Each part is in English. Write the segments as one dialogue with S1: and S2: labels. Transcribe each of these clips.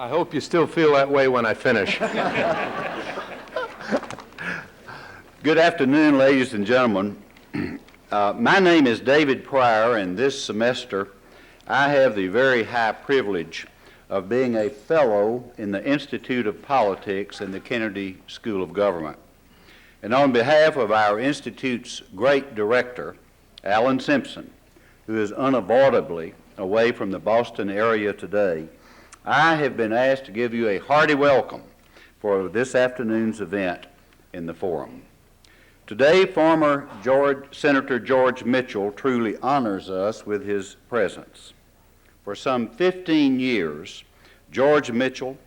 S1: I hope you still feel that way when I finish.
S2: Good afternoon, ladies and gentlemen. My name is David Pryor, and this semester I have the very high privilege of being a fellow in the Institute of Politics in the Kennedy School of Government. And on behalf of our Institute's great director, Alan Simpson, who is unavoidably away from the Boston area today, I have been asked to give you a hearty welcome for this afternoon's event in the forum. Today, former Senator George Mitchell truly honors us with his presence. For some 15 years, George Mitchell,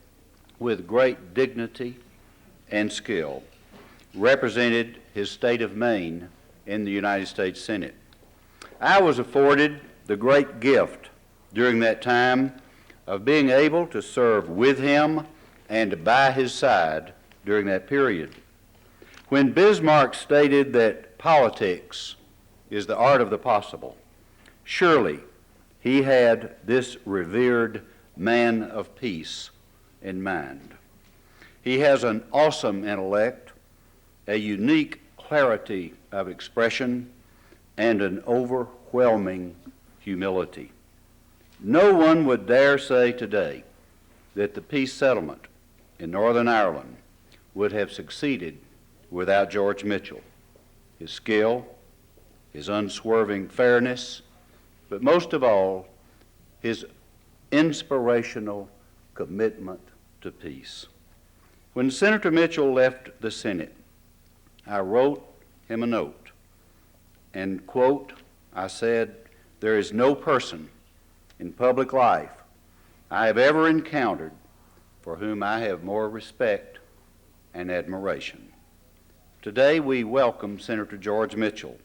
S2: with great dignity and skill, represented his state of Maine in the United States Senate. I was afforded the great gift during that time of being able to serve with him and by his side during that period. When Bismarck stated that politics is the art of the possible, surely he had this revered man of peace in mind. He has an awesome intellect, a unique clarity of expression, and an overwhelming humility. No one would dare say today that the peace settlement in Northern Ireland would have succeeded without George Mitchell. His skill, his unswerving fairness, but most of all, his inspirational commitment to peace. When Senator Mitchell left the Senate, I wrote him a note and, quote, I said, "There is no person in public life I have ever encountered for whom I have more respect and admiration." Today we welcome Senator George Mitchell,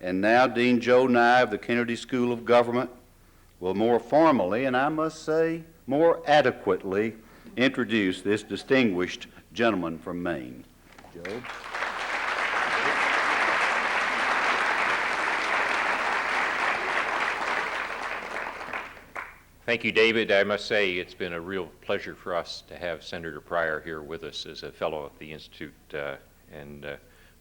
S2: and now Dean Joe Nye of the Kennedy School of Government will more formally, and I must say more adequately, introduce this distinguished gentleman from Maine. Joe.
S3: Thank you, David. I must say it's been a real pleasure for us to have Senator Pryor here with us as a fellow at the Institute, and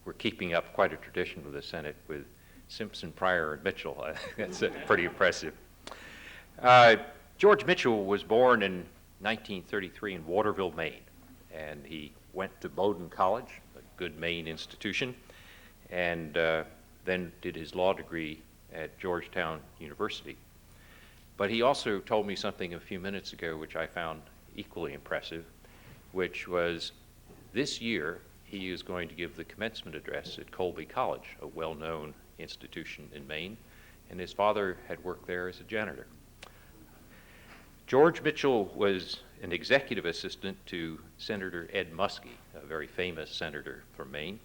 S3: we're keeping up quite a tradition with the Senate with Simpson, Pryor, and Mitchell. That's pretty impressive. George Mitchell was born in 1933 in Waterville, Maine, and he went to Bowdoin College, a good Maine institution, and then did his law degree at Georgetown University. But he also told me something a few minutes ago which I found equally impressive, which was this year he is going to give the commencement address at Colby College, a well-known institution in Maine, and his father had worked there as a janitor. George Mitchell was an executive assistant to Senator Ed Muskie, a very famous senator from Maine,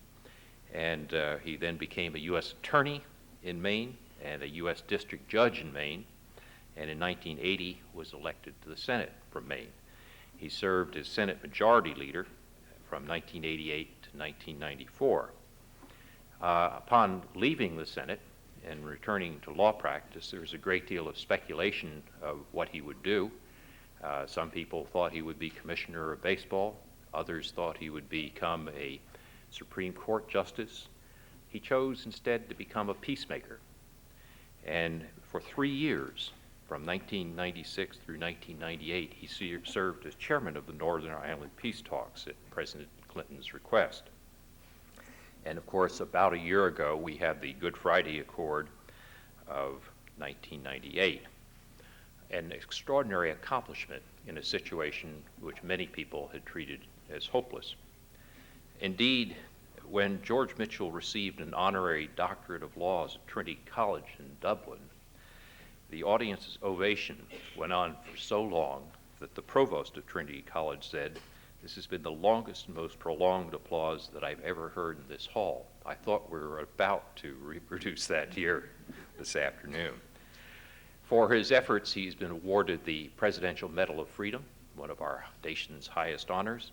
S3: and he then became a U.S. attorney in Maine and a U.S. district judge in Maine, and in 1980 was elected to the Senate from Maine. He served as Senate Majority Leader from 1988 to 1994. Upon leaving the Senate and returning to law practice, there was a great deal of speculation of what he would do. Some people thought he would be Commissioner of Baseball. Others thought he would become a Supreme Court Justice. He chose instead to become a peacemaker. And for 3 years, from 1996 through 1998, he served as chairman of the Northern Ireland Peace Talks at President Clinton's request. And of course, about a year ago, we had the Good Friday Accord of 1998, an extraordinary accomplishment in a situation which many people had treated as hopeless. Indeed, when George Mitchell received an honorary doctorate of laws at Trinity College in Dublin, the audience's ovation went on for so long that the provost of Trinity College said, "This has been the longest and most prolonged applause that I've ever heard in this hall." I thought we were about to reproduce that here this afternoon. For his efforts, he's been awarded the Presidential Medal of Freedom, one of our nation's highest honors.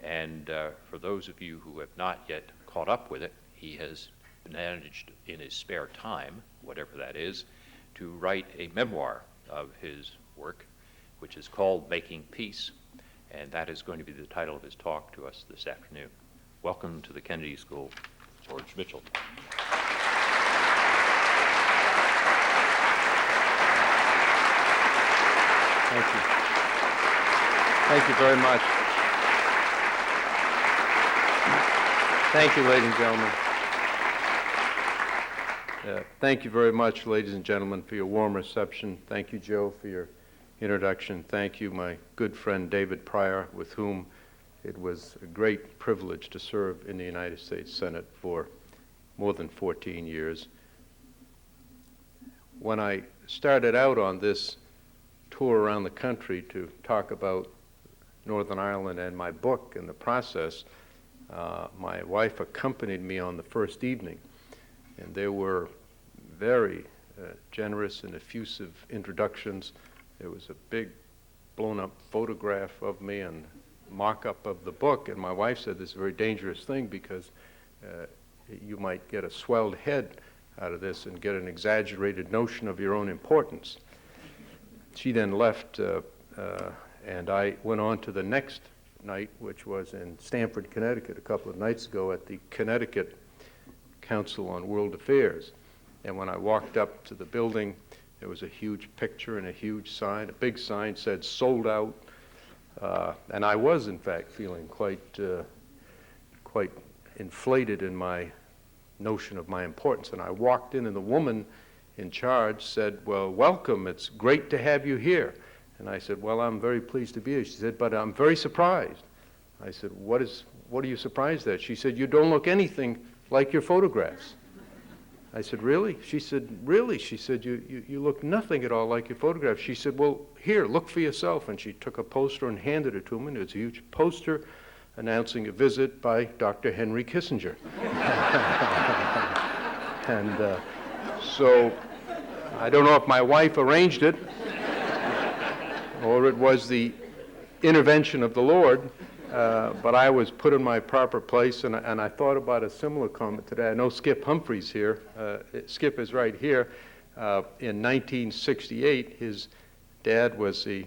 S3: And for those of you who have not yet caught up with it, he has managed in his spare time, whatever that is, to write a memoir of his work, which is called Making Peace, and that is going to be the title of his talk to us this afternoon. Welcome to the Kennedy School, George Mitchell.
S1: Thank you. Thank you very much. Thank you, ladies and gentlemen. Thank you very much, ladies and gentlemen, for your warm reception. Thank you, Joe, for your introduction. Thank you, my good friend David Pryor, with whom it was a great privilege to serve in the United States Senate for more than 14 years. When I started out on this tour around the country to talk about Northern Ireland and my book in the process, my wife accompanied me on the first evening, and there were very generous and effusive introductions. There was a big blown-up photograph of me and mock-up of the book, and my wife said this is a very dangerous thing because you might get a swelled head out of this and get an exaggerated notion of your own importance. She then left, and I went on to the next night, which was in Stamford, Connecticut, a couple of nights ago at the Connecticut Council on World Affairs. And when I walked up to the building, there was a huge picture and a huge sign. A big sign said, "Sold out." And I was, in fact, feeling quite inflated in my notion of my importance. And I walked in, and the woman in charge said, "Well, welcome. It's great to have you here." And I said, "Well, I'm very pleased to be here." She said, "But I'm very surprised." I said, what are you surprised at?" She said, "You don't look anything like your photographs." I said, "Really?" She said, "Really?" She said, you look nothing at all like your photographs." She said, "Well, here, look for yourself." And she took a poster and handed it to me. And it was a huge poster announcing a visit by Dr. Henry Kissinger. And so I don't know if my wife arranged it or it was the intervention of the Lord, but I was put in my proper place, and I thought about a similar comment today. I know Skip Humphrey's here. Skip is right here. In 1968, his dad was the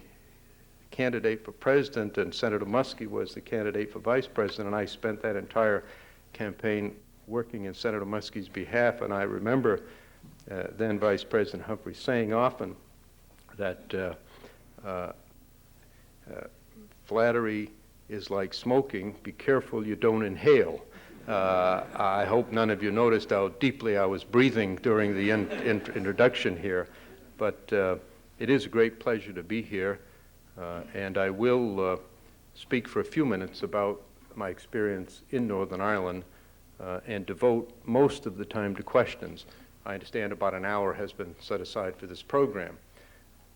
S1: candidate for president, and Senator Muskie was the candidate for vice president, and I spent that entire campaign working in Senator Muskie's behalf. And I remember then Vice President Humphrey saying often that flattery is like smoking. Be careful you don't inhale. I hope none of you noticed how deeply I was breathing during the introduction here, but it is a great pleasure to be here, and I will speak for a few minutes about my experience in Northern Ireland and devote most of the time to questions. I understand about an hour has been set aside for this program,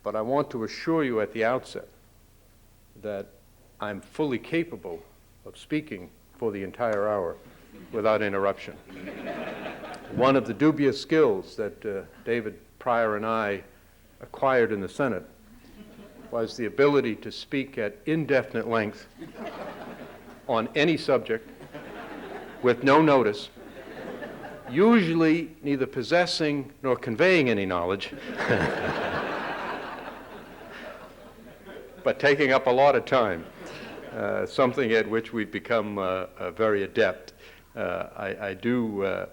S1: but I want to assure you at the outset that I'm fully capable of speaking for the entire hour without interruption. One of the dubious skills that David Pryor and I acquired in the Senate was the ability to speak at indefinite length on any subject with no notice, usually neither possessing nor conveying any knowledge, but taking up a lot of time. Something at which we've become very adept. I do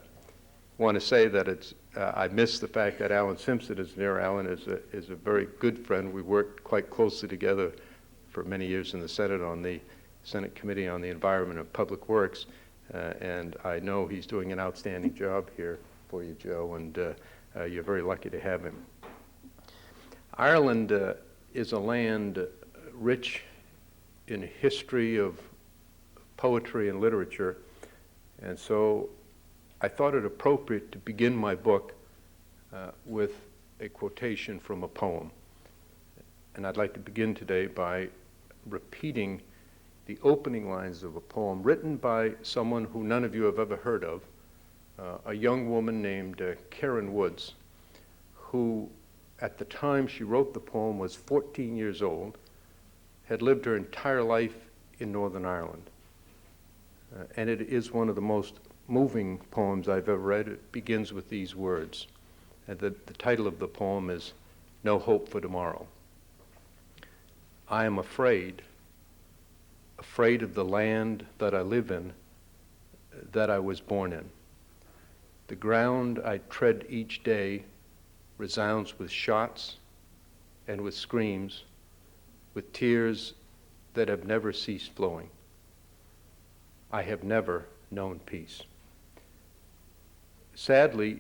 S1: want to say that I miss the fact that Alan Simpson is near. Alan is a very good friend. We worked quite closely together for many years in the Senate on the Senate Committee on the Environment and Public Works, and I know he's doing an outstanding job here for you, Joe, and you're very lucky to have him. Ireland is a land rich in a history of poetry and literature, and so I thought it appropriate to begin my book with a quotation from a poem. And I'd like to begin today by repeating the opening lines of a poem written by someone who none of you have ever heard of, a young woman named Karen Woods, who at the time she wrote the poem was 14 years old, had lived her entire life in Northern Ireland. And it is one of the most moving poems I've ever read. It begins with these words. And the title of the poem is No Hope for Tomorrow. I am afraid afraid of the land that I live in, that I was born in. The ground I tread each day resounds with shots and with screams, with tears that have never ceased flowing. I have never known peace. Sadly,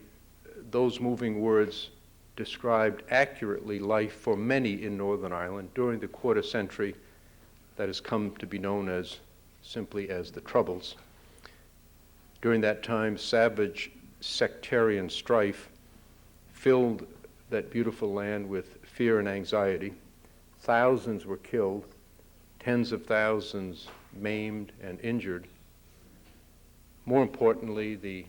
S1: those moving words described accurately life for many in Northern Ireland during the quarter century that has come to be known as simply as the Troubles. During that time, savage sectarian strife filled that beautiful land with fear and anxiety. Thousands were killed, tens of thousands maimed and injured. More importantly, the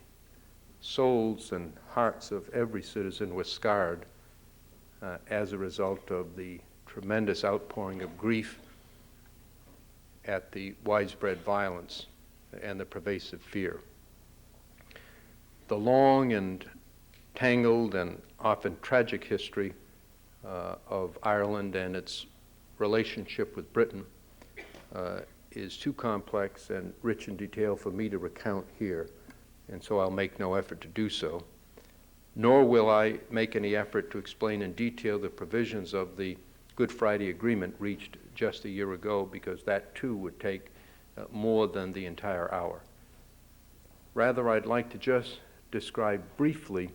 S1: souls and hearts of every citizen were scarred as a result of the tremendous outpouring of grief at the widespread violence and the pervasive fear. The long and tangled and often tragic history of Ireland and its relationship with Britain is too complex and rich in detail for me to recount here, and so I'll make no effort to do so. Nor will I make any effort to explain in detail the provisions of the Good Friday Agreement reached just a year ago, because that too would take more than the entire hour. Rather, I'd like to just describe briefly,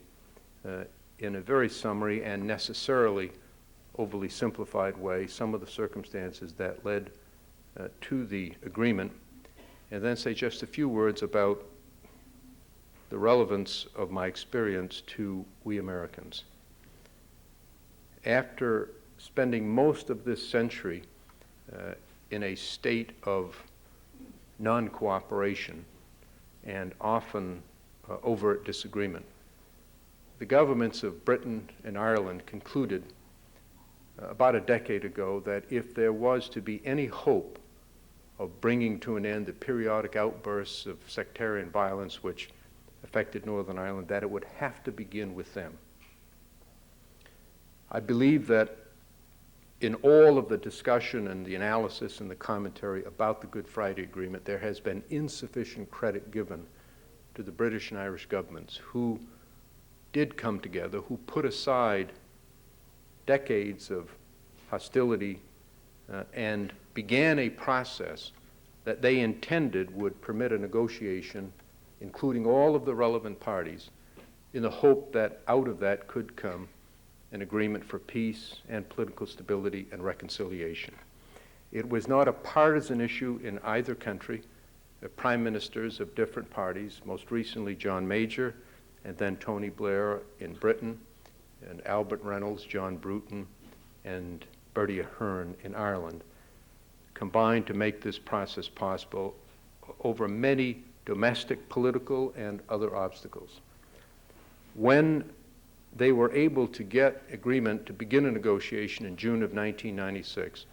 S1: in a very summary and necessarily overly simplified way, some of the circumstances that led to the agreement, and then say just a few words about the relevance of my experience to we Americans. After spending most of this century in a state of non-cooperation and often overt disagreement, the governments of Britain and Ireland concluded about a decade ago that if there was to be any hope of bringing to an end the periodic outbursts of sectarian violence which affected Northern Ireland, that it would have to begin with them. I believe that in all of the discussion and the analysis and the commentary about the Good Friday Agreement, there has been insufficient credit given to the British and Irish governments who did come together, who put aside decades of hostility and began a process that they intended would permit a negotiation, including all of the relevant parties, in the hope that out of that could come an agreement for peace and political stability and reconciliation. It was not a partisan issue in either country. The prime ministers of different parties, most recently John Major, and then Tony Blair in Britain, and Albert Reynolds, John Bruton, and Bertie Ahern in Ireland, combined to make this process possible over many domestic, political, and other obstacles. When they were able to get agreement to begin a negotiation in June of 1996,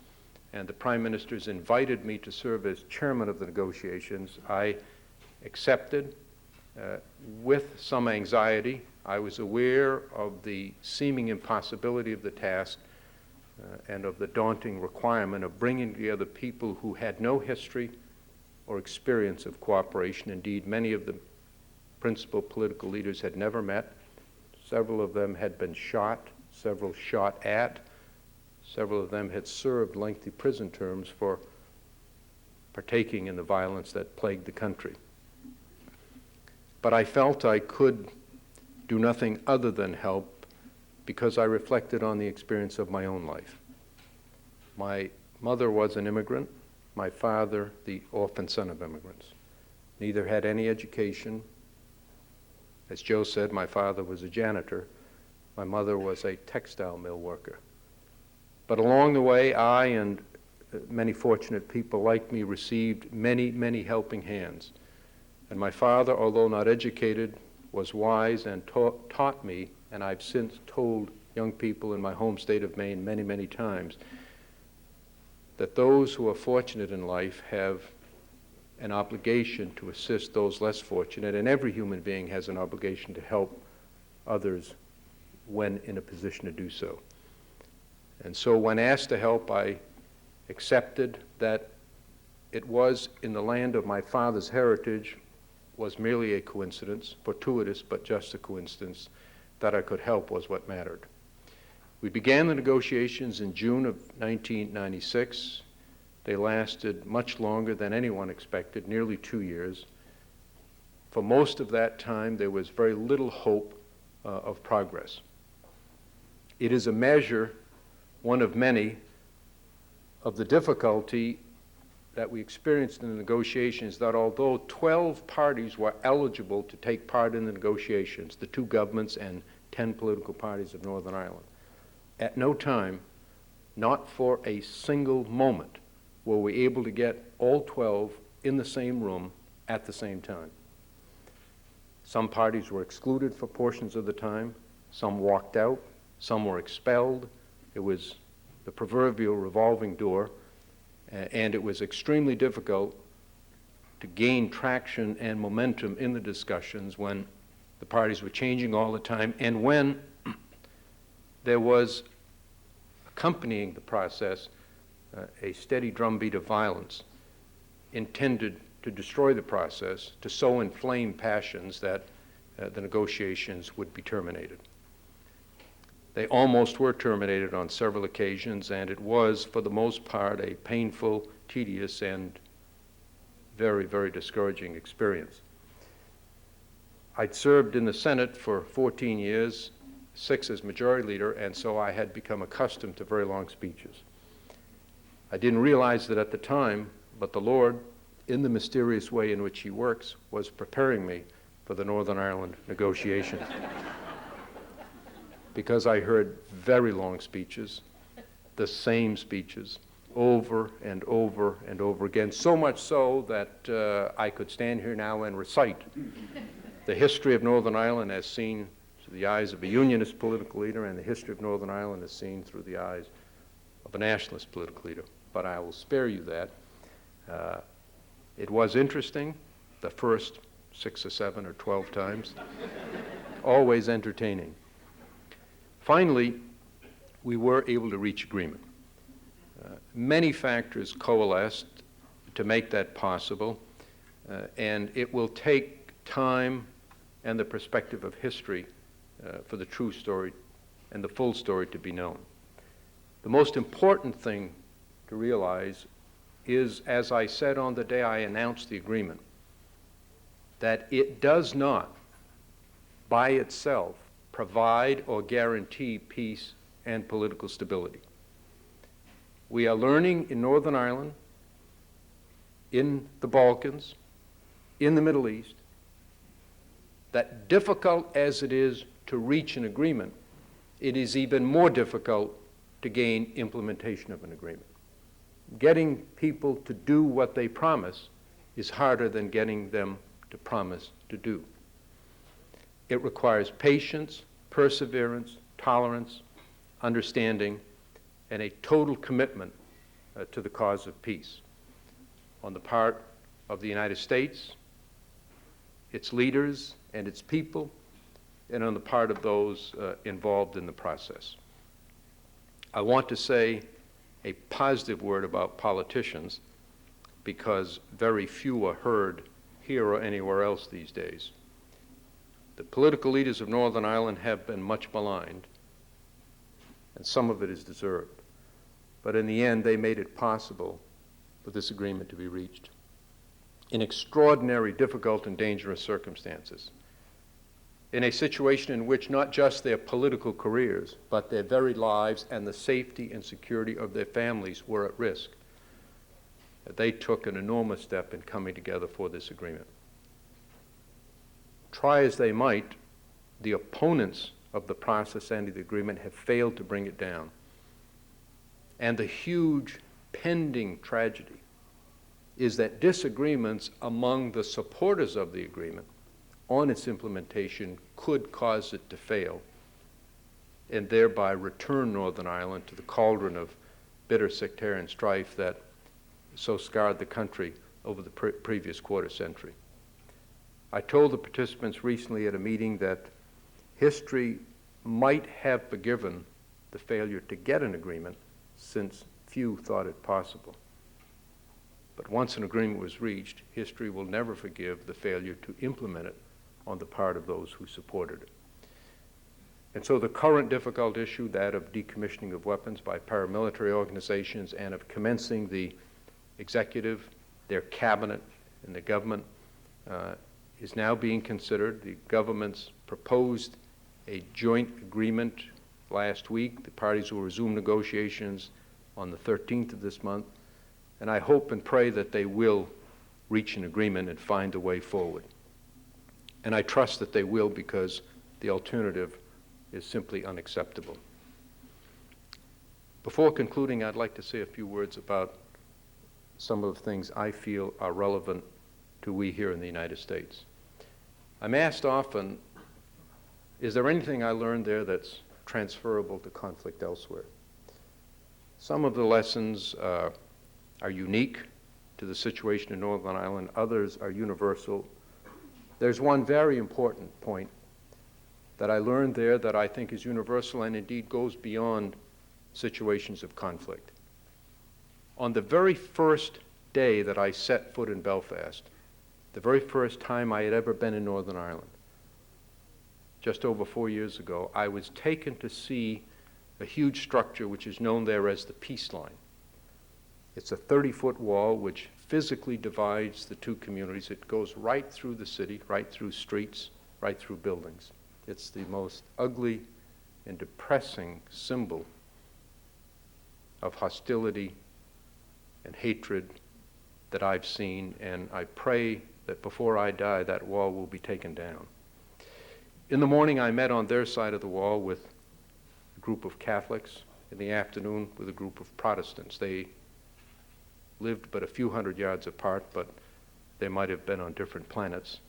S1: and the prime ministers invited me to serve as chairman of the negotiations, I accepted with some anxiety. I was aware of the seeming impossibility of the task and of the daunting requirement of bringing together people who had no history or experience of cooperation. Indeed, many of the principal political leaders had never met. Several of them had been shot, several shot at. Several of them had served lengthy prison terms for partaking in the violence that plagued the country. But I felt I could do nothing other than help because I reflected on the experience of my own life. My mother was an immigrant, my father the orphan son of immigrants. Neither had any education. As Joe said, my father was a janitor. My mother was a textile mill worker. But along the way, I and many fortunate people like me received many, many helping hands. And my father, although not educated, was wise and taught me, and I've since told young people in my home state of Maine many, many times, that those who are fortunate in life have an obligation to assist those less fortunate, and every human being has an obligation to help others when in a position to do so. And so when asked to help, I accepted that it was in the land of my father's heritage was merely a coincidence, fortuitous but just a coincidence. That I could help was what mattered. We began the negotiations in June of 1996. They lasted much longer than anyone expected, nearly 2 years. For most of that time, there was very little hope of progress. It is a measure, one of many, of the difficulty that we experienced in the negotiations, that although 12 parties were eligible to take part in the negotiations, the two governments and 10 political parties of Northern Ireland, at no time, not for a single moment, were we able to get all 12 in the same room at the same time. Some parties were excluded for portions of the time, some walked out, some were expelled. It was the proverbial revolving door, and it was extremely difficult to gain traction and momentum in the discussions when the parties were changing all the time, and when there was accompanying the process a steady drumbeat of violence intended to destroy the process, to so inflame passions that the negotiations would be terminated. They almost were terminated on several occasions, and it was, for the most part, a painful, tedious, and very, very discouraging experience. I'd served in the Senate for 14 years, 6 as majority leader, and so I had become accustomed to very long speeches. I didn't realize that at the time, but the Lord, in the mysterious way in which He works, was preparing me for the Northern Ireland negotiations. Because I heard very long speeches, the same speeches, over and over and over again, so much so that I could stand here now and recite the history of Northern Ireland as seen through the eyes of a unionist political leader, and the history of Northern Ireland as seen through the eyes of a nationalist political leader. But I will spare you that. It was interesting the first 6 or 7 or 12 times, always entertaining. Finally, we were able to reach agreement. Many factors coalesced to make that possible, and it will take time and the perspective of history for the true story and the full story to be known. The most important thing to realize is, as I said on the day I announced the agreement, that it does not, by itself, provide or guarantee peace and political stability. We are learning in Northern Ireland, in the Balkans, in the Middle East, that difficult as it is to reach an agreement, it is even more difficult to gain implementation of an agreement. Getting people to do what they promise is harder than getting them to promise to do. It requires patience, perseverance, tolerance, understanding, and a total commitment to the cause of peace on the part of the United States, its leaders and its people, and on the part of those involved in the process. I want to say a positive word about politicians, because very few are heard here or anywhere else these days. The political leaders of Northern Ireland have been much maligned, and some of it is deserved. But in the end, they made it possible for this agreement to be reached in extraordinary, difficult, and dangerous circumstances, in a situation in which not just their political careers, but their very lives and the safety and security of their families were at risk. They took an enormous step in coming together for this agreement. Try as they might, the opponents of the process and of the agreement have failed to bring it down. And the huge pending tragedy is that disagreements among the supporters of the agreement on its implementation could cause it to fail and thereby return Northern Ireland to the cauldron of bitter sectarian strife that so scarred the country over the previous quarter century. I told the participants recently at a meeting that history might have forgiven the failure to get an agreement, since few thought it possible. But once an agreement was reached, history will never forgive the failure to implement it on the part of those who supported it. And so the current difficult issue, that of decommissioning of weapons by paramilitary organizations and of commencing the executive, their cabinet, and the government, is now being considered. The government's proposed a joint agreement last week. The parties will resume negotiations on the 13th of this month, and I hope and pray that they will reach an agreement and find a way forward. And I trust that they will, because the alternative is simply unacceptable. Before concluding, I'd like to say a few words about some of the things I feel are relevant to we here in the United States. I'm asked often, is there anything I learned there that's transferable to conflict elsewhere? Some of the lessons are unique to the situation in Northern Ireland. Others are universal. There's one very important point that I learned there that I think is universal and indeed goes beyond situations of conflict. On the very first day that I set foot in Belfast, the very first time I had ever been in Northern Ireland, just over 4 years ago, I was taken to see a huge structure which is known there as the Peace Line. It's a 30-foot wall which physically divides the two communities. It goes right through the city, right through streets, right through buildings. It's the most ugly and depressing symbol of hostility and hatred that I've seen, and I pray that before I die, that wall will be taken down. In the morning, I met on their side of the wall with a group of Catholics. In the afternoon, with a group of Protestants. They lived but a few hundred yards apart, but they might have been on different planets.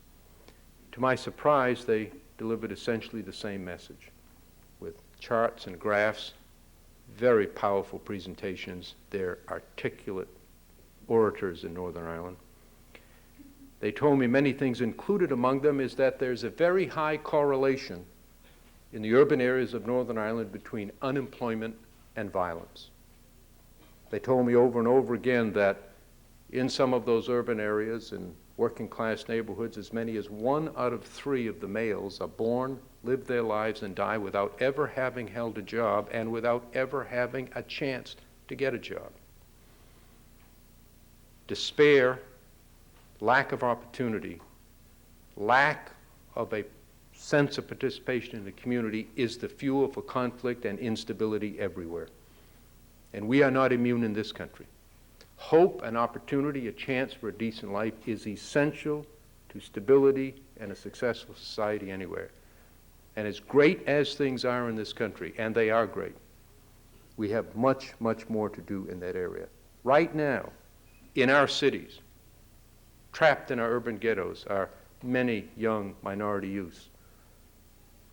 S1: To my surprise, they delivered essentially the same message, with charts and graphs, very powerful presentations. They're articulate orators in Northern Ireland. They told me many things. Included among them is that there's a very high correlation in the urban areas of Northern Ireland between unemployment and violence. They told me over and over again that in some of those urban areas, in working class neighborhoods, as many as 1 out of 3 of the males are born, live their lives, and die without ever having held a job and without ever having a chance to get a job. Despair, lack of opportunity, lack of a sense of participation in the community is the fuel for conflict and instability everywhere. And we are not immune in this country. Hope and opportunity, a chance for a decent life, is essential to stability and a successful society anywhere. And as great as things are in this country, and they are great, we have much, much more to do in that area. Right now, in our cities, trapped in our urban ghettos, are many young minority youths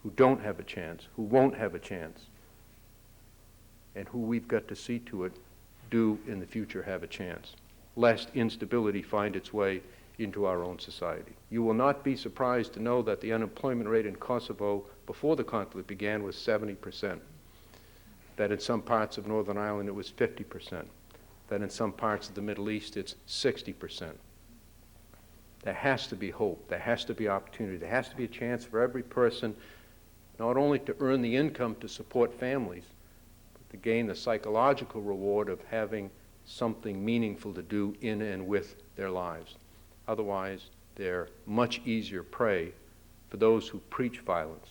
S1: who don't have a chance, who won't have a chance, and who we've got to see to it do in the future have a chance, lest instability find its way into our own society. You will not be surprised to know that the unemployment rate in Kosovo before the conflict began was 70%, that in some parts of Northern Ireland it was 50%, that in some parts of the Middle East it's 60%. There has to be hope, there has to be opportunity, there has to be a chance for every person not only to earn the income to support families, but to gain the psychological reward of having something meaningful to do in and with their lives. Otherwise, they're much easier prey for those who preach violence,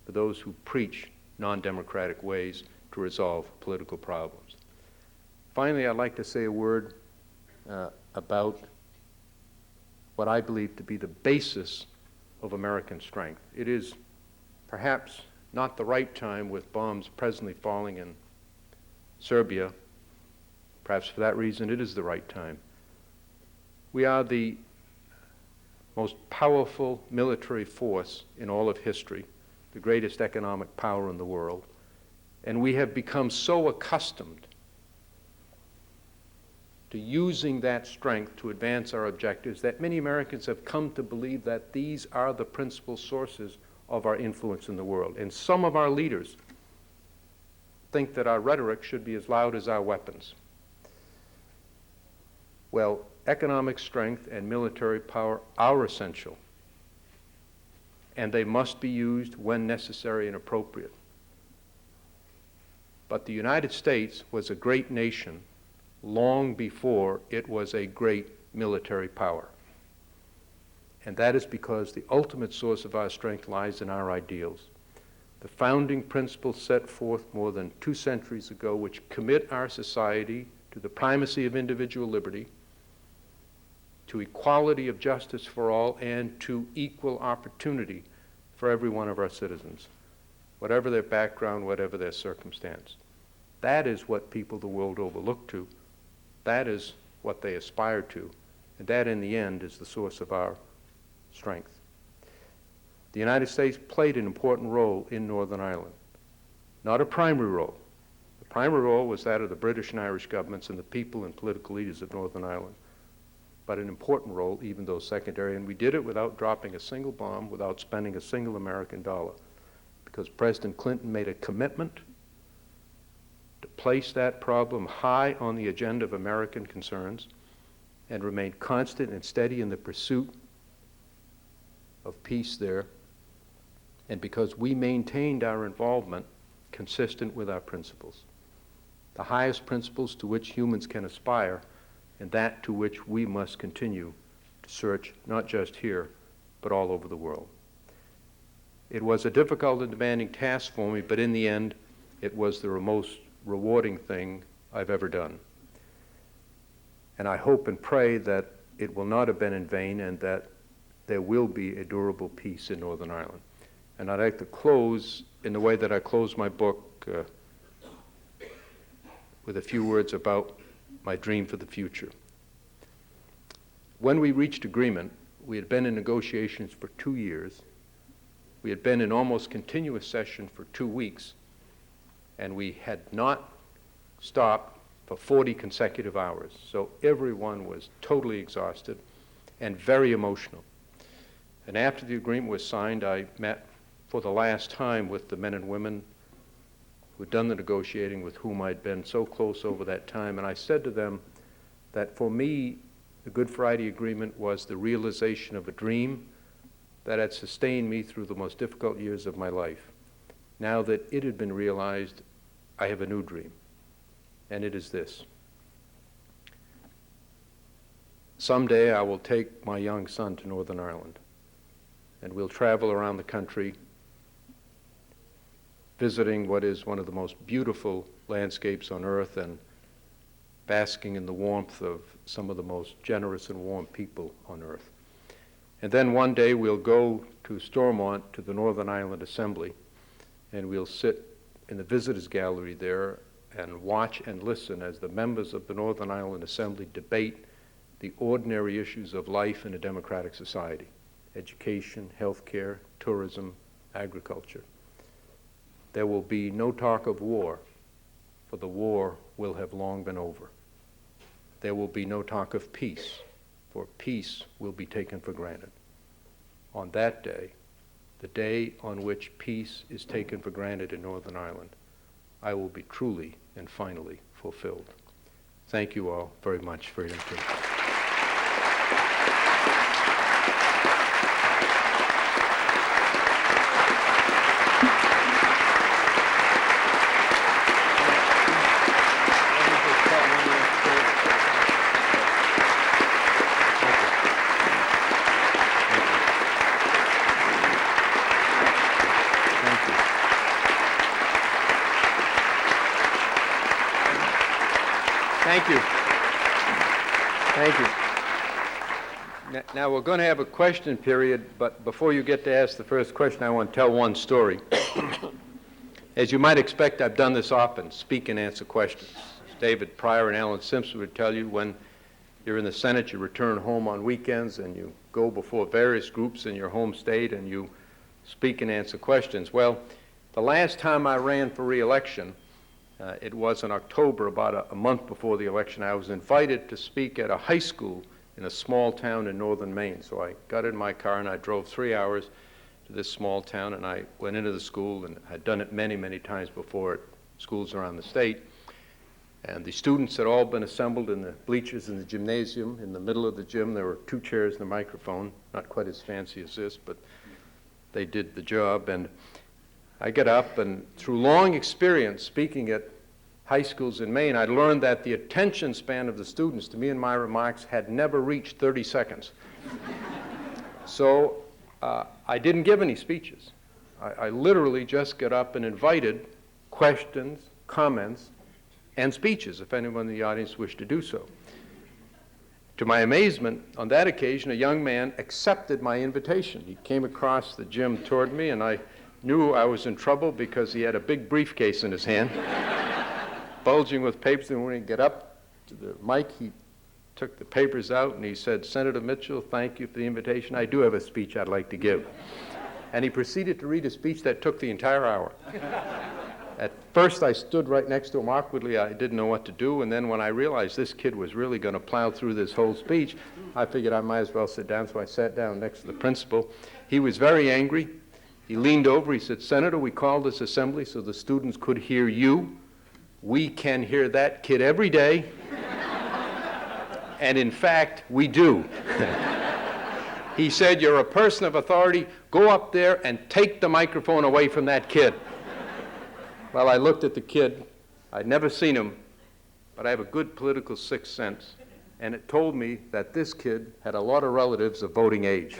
S1: for those who preach non-democratic ways to resolve political problems. Finally, I'd like to say a word about what I believe to be the basis of American strength. It is perhaps not the right time, with bombs presently falling in Serbia. Perhaps for that reason it is the right time. We are the most powerful military force in all of history, the greatest economic power in the world, and we have become so accustomed to using that strength to advance our objectives that many Americans have come to believe that these are the principal sources of our influence in the world. And some of our leaders think that our rhetoric should be as loud as our weapons. Well, economic strength and military power are essential, and they must be used when necessary and appropriate. But the United States was a great nation long before it was a great military power. And that is because the ultimate source of our strength lies in our ideals. The founding principles set forth more than 2 centuries ago, which commit our society to the primacy of individual liberty, to equality of justice for all, and to equal opportunity for every one of our citizens, whatever their background, whatever their circumstance. That is what people the world over look to. That is what they aspire to. And that, in the end, is the source of our strength. The United States played an important role in Northern Ireland, not a primary role. The primary role was that of the British and Irish governments and the people and political leaders of Northern Ireland, but an important role, even though secondary, and we did it without dropping a single bomb, without spending a single American dollar, because President Clinton made a commitment to place that problem high on the agenda of American concerns and remained constant and steady in the pursuit of peace there, and because we maintained our involvement consistent with our principles, the highest principles to which humans can aspire, and that to which we must continue to search, not just here, but all over the world. It was a difficult and demanding task for me, but in the end, it was the most rewarding thing I've ever done. And I hope and pray that it will not have been in vain, and that there will be a durable peace in Northern Ireland. And I'd like to close in the way that I close my book, with a few words about my dream for the future. When we reached agreement, we had been in negotiations for 2 years. We had been in almost continuous session for 2 weeks, and we had not stopped for 40 consecutive hours. So everyone was totally exhausted and very emotional. And after the agreement was signed, I met for the last time with the men and women who had done the negotiating, with whom I'd been so close over that time. And I said to them that for me, the Good Friday Agreement was the realization of a dream that had sustained me through the most difficult years of my life. Now that it had been realized, I have a new dream, and it is this. Someday I will take my young son to Northern Ireland, and we'll travel around the country visiting what is one of the most beautiful landscapes on earth and basking in the warmth of some of the most generous and warm people on earth. And then one day we'll go to Stormont, to the Northern Ireland Assembly, and we'll sit in the visitors gallery there and watch and listen as the members of the Northern Ireland Assembly debate the ordinary issues of life in a democratic society: education, healthcare, tourism, agriculture. There will be no talk of war, for the war will have long been over. There will be no talk of peace, for peace will be taken for granted. On that day, the day on which peace is taken for granted in Northern Ireland, I will be truly and finally fulfilled. Thank you all very much for your attention. Thank you. Thank you. Now we're going to have a question period, but before you get to ask the first question, I want to tell one story. As you might expect, I've done this often, speak and answer questions. David Pryor and Alan Simpson would tell you, when you're in the Senate, you return home on weekends and you go before various groups in your home state and you speak and answer questions. Well, the last time I ran for re-election, it was in October, about a month before the election. I was invited to speak at a high school in a small town in northern Maine. So I got in my car and I drove 3 hours to this small town, and I went into the school, and I'd done it many, many times before at schools around the state. And the students had all been assembled in the bleachers in the gymnasium. In the middle of the gym, there were 2 chairs and a microphone, not quite as fancy as this, but they did the job. And I get up, and through long experience speaking at high schools in Maine, I learned that the attention span of the students to me and my remarks had never reached 30 seconds. So I didn't give any speeches. I literally just got up and invited questions, comments, and speeches, if anyone in the audience wished to do so. To my amazement, on that occasion, a young man accepted my invitation. He came across the gym toward me, and I knew I was in trouble because he had a big briefcase in his hand, bulging with papers. And when he got up to the mic, he took the papers out and he said, "Senator Mitchell, thank you for the invitation. I do have a speech I'd like to give." And he proceeded to read a speech that took the entire hour. At first, I stood right next to him awkwardly. I didn't know what to do. And then when I realized this kid was really going to plow through this whole speech, I figured I might as well sit down. So I sat down next to the principal. He was very angry. He leaned over. He said, "Senator, we called this assembly so the students could hear you. We can hear that kid every day. And in fact, we do." He said, "You're a person of authority. Go up there and take the microphone away from that kid." Well, I looked at the kid. I'd never seen him, but I have a good political sixth sense, and it told me that this kid had a lot of relatives of voting age.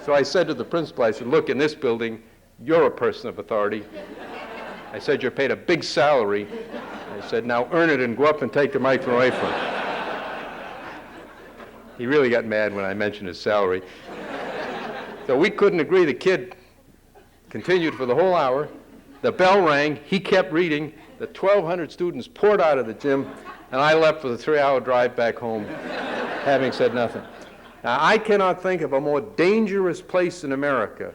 S1: So I said to the principal, I said, "Look, in this building, you're a person of authority." I said, "You're paid a big salary." I said, "Now earn it and go up and take the microphone away from him." He really got mad when I mentioned his salary. So we couldn't agree. The kid continued for the whole hour. The bell rang. He kept reading. The 1,200 students poured out of the gym, and I left for the 3-hour drive back home, having said nothing. Now, I cannot think of a more dangerous place in America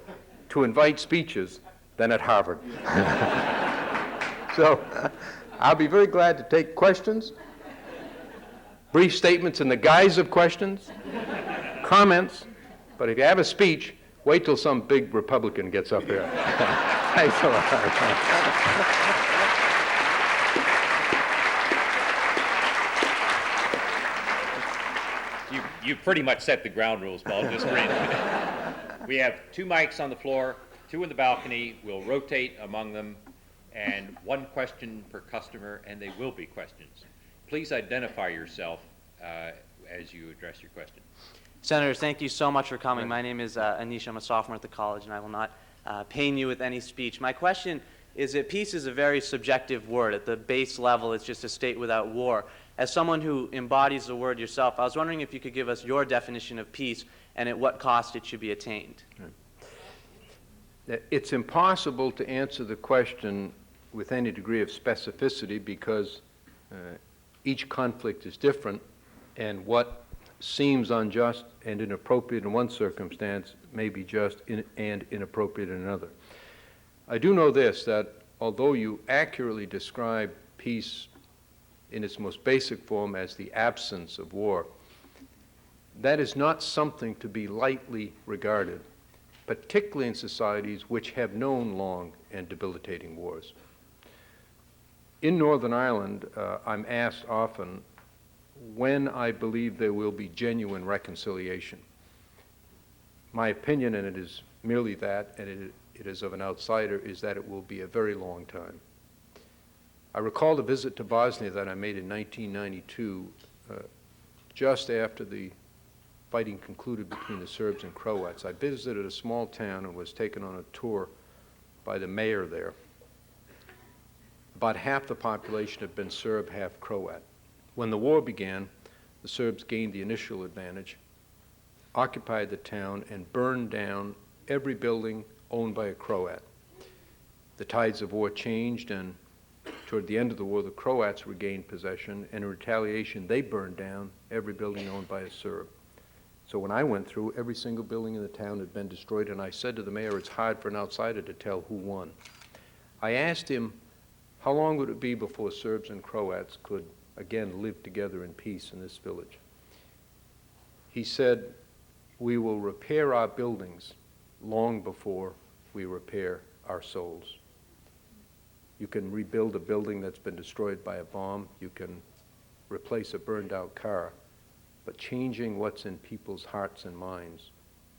S1: to invite speeches than at Harvard. So I'll be very glad to take questions, brief statements in the guise of questions, comments, but if you have a speech, wait till some big Republican gets up here. Thanks a lot.
S4: You pretty much set the ground rules, Paul. Just read. We have 2 mics on the floor, 2 in the balcony. We'll rotate among them, and 1 question per customer, and they will be questions. Please identify yourself as you address your question.
S5: Senators, thank you so much for coming. My name is Anish. I'm a sophomore at the college, and I will not pain you with any speech. My question is that peace is a very subjective word. At the base level, it's just a state without war. As someone who embodies the word yourself, I was wondering if you could give us your definition of peace and at what cost it should be attained.
S1: It's impossible to answer the question with any degree of specificity because each conflict is different, and what seems unjust and inappropriate in one circumstance may be just and inappropriate in another. I do know this, that although you accurately describe peace in its most basic form as the absence of war, that is not something to be lightly regarded, particularly in societies which have known long and debilitating wars. In Northern Ireland, I'm asked often when I believe there will be genuine reconciliation. My opinion, and it is merely that, and it is of an outsider, is that it will be a very long time. I recall the visit to Bosnia that I made in 1992, just after the fighting concluded between the Serbs and Croats. I visited a small town and was taken on a tour by the mayor there. About half the population had been Serb, half Croat. When the war began, the Serbs gained the initial advantage, occupied the town, and burned down every building owned by a Croat. The tides of war changed, and toward the end of the war, the Croats regained possession, and in retaliation, they burned down every building owned by a Serb. So when I went through, every single building in the town had been destroyed, and I said to the mayor, it's hard for an outsider to tell who won. I asked him, how long would it be before Serbs and Croats could again live together in peace in this village? He said, we will repair our buildings long before we repair our souls. You can rebuild a building that's been destroyed by a bomb. You can replace a burned-out car. But changing what's in people's hearts and minds,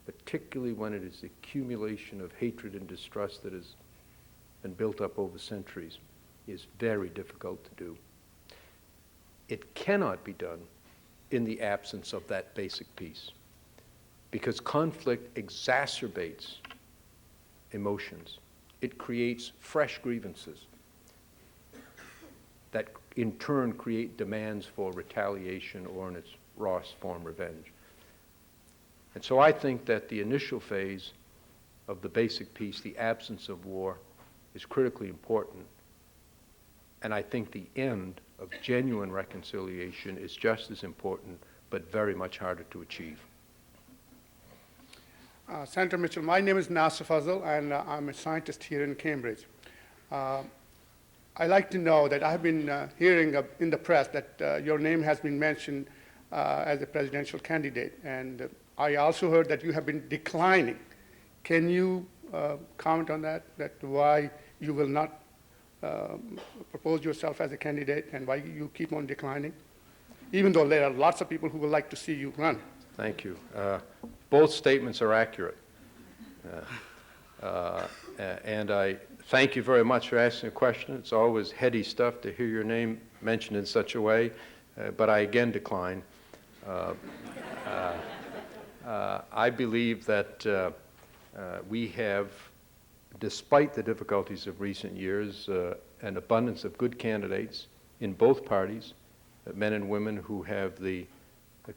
S1: particularly when it is the accumulation of hatred and distrust that has been built up over centuries, is very difficult to do. It cannot be done in the absence of that basic peace, because conflict exacerbates emotions. It creates fresh grievances that in turn create demands for retaliation or, in its rawest form, revenge. And so I think that the initial phase of the basic peace, the absence of war, is critically important. And I think the end of genuine reconciliation is just as important, but very much harder to achieve.
S6: Senator Mitchell, my name is Nasser Fazal, and I'm a scientist here in Cambridge. I'd like to know that I've been hearing in the press that your name has been mentioned as a presidential candidate, and I also heard that you have been declining. Can you comment on that why you will not propose yourself as a candidate and why you keep on declining, even though there are lots of people who would like to see you run?
S1: Thank you. Both statements are accurate. And I thank you very much for asking a question. It's always heady stuff to hear your name mentioned in such a way, but I again decline. I believe that we have, despite the difficulties of recent years, an abundance of good candidates in both parties, men and women who have the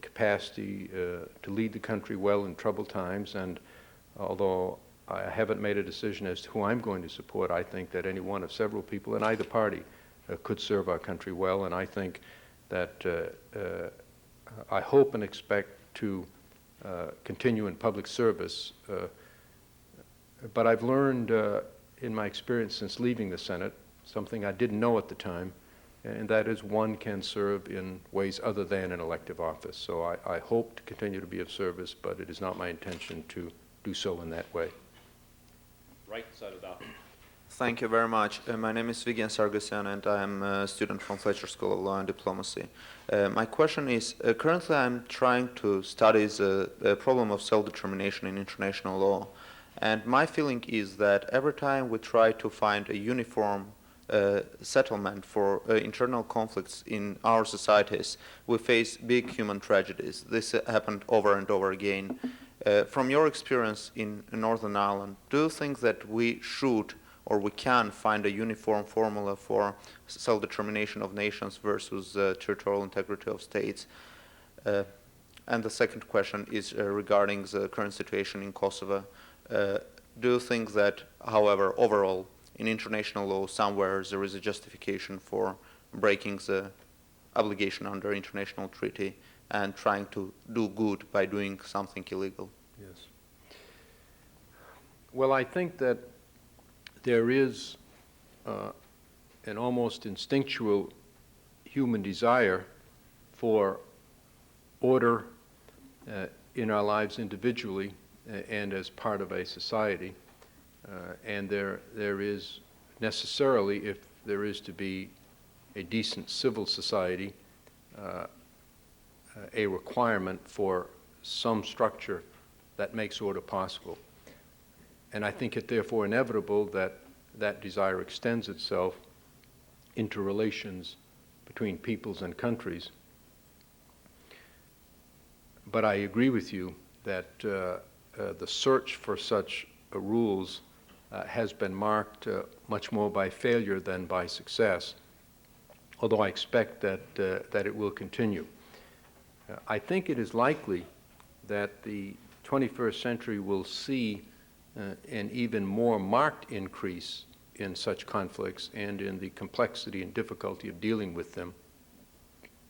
S1: capacity to lead the country well in troubled times. And although I haven't made a decision as to who I'm going to support, I think that any one of several people in either party could serve our country well. And I think that I hope and expect to continue in public service. But I've learned in my experience since leaving the Senate something I didn't know at the time, and that is one can serve in ways other than an elective office. So I hope to continue to be of service, but it is not my intention to do so in that way.
S4: Right side of the balcony.
S7: Thank you very much. My name is Vigen Sargsyan, and I'm a student from Fletcher School of Law and Diplomacy. My question is, currently I'm trying to study the problem of self-determination in international law. And my feeling is that every time we try to find a uniform settlement for internal conflicts in our societies, we face big human tragedies. This happened over and over again. From your experience in Northern Ireland, do you think that we should or we can find a uniform formula for self-determination of nations versus territorial integrity of states? And the second question is regarding the current situation in Kosovo. Do you think that, however, overall, in international law, somewhere there is a justification for breaking the obligation under international treaty and trying to do good by doing something illegal?
S1: Yes. Well, I think that there is an almost instinctual human desire for order in our lives individually and as part of a society. And there is necessarily, if there is to be a decent civil society, a requirement for some structure that makes order possible. And I think it therefore inevitable that that desire extends itself into relations between peoples and countries. But I agree with you that the search for such rules has been marked much more by failure than by success, although I expect that it will continue. I think it is likely that the 21st century will see an even more marked increase in such conflicts and in the complexity and difficulty of dealing with them.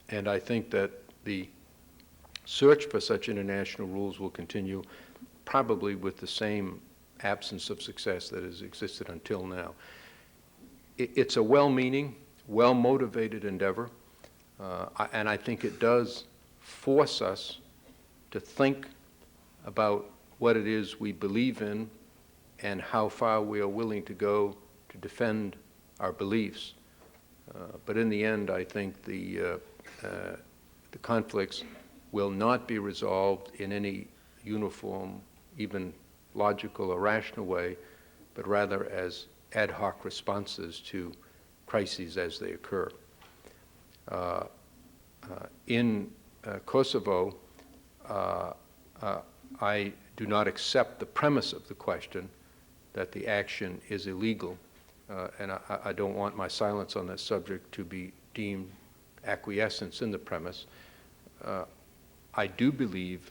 S1: And I think that the search for such international rules will continue, probably with the same absence of success that has existed until now. It's a well-meaning, well-motivated endeavor, and I think it does force us to think about what it is we believe in and how far we are willing to go to defend our beliefs. But in the end, I think the conflicts will not be resolved in any uniform, even logical or rational way, but rather as ad hoc responses to crises as they occur. In Kosovo, I do not accept the premise of the question that the action is illegal, and I don't want my silence on that subject to be deemed acquiescence in the premise. I do believe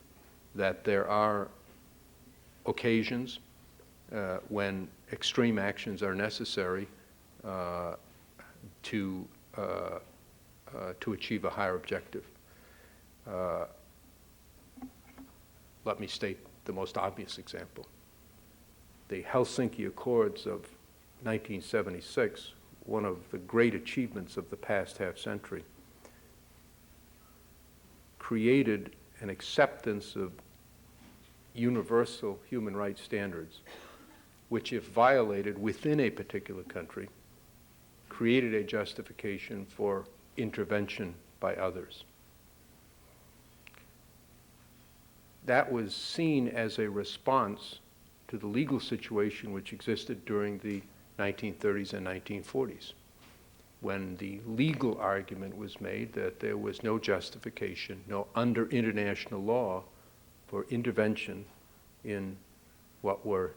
S1: that there are occasions when extreme actions are necessary to achieve a higher objective. Let me state the most obvious example. The Helsinki Accords of 1976, one of the great achievements of the past half-century, created an acceptance of universal human rights standards, which, if violated within a particular country, created a justification for intervention by others. That was seen as a response to the legal situation which existed during the 1930s and 1940s, when the legal argument was made that there was no justification, under international law, for intervention in what were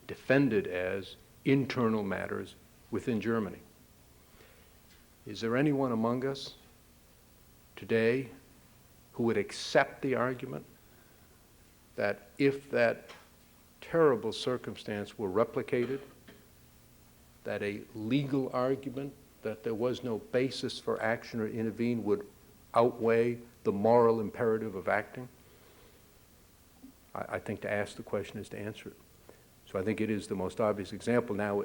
S1: defended as internal matters within Germany. Is there anyone among us today who would accept the argument that if that terrible circumstance were replicated, that a legal argument that there was no basis for action or intervene would outweigh the moral imperative of acting? I think to ask the question is to answer it. So I think it is the most obvious example. Now,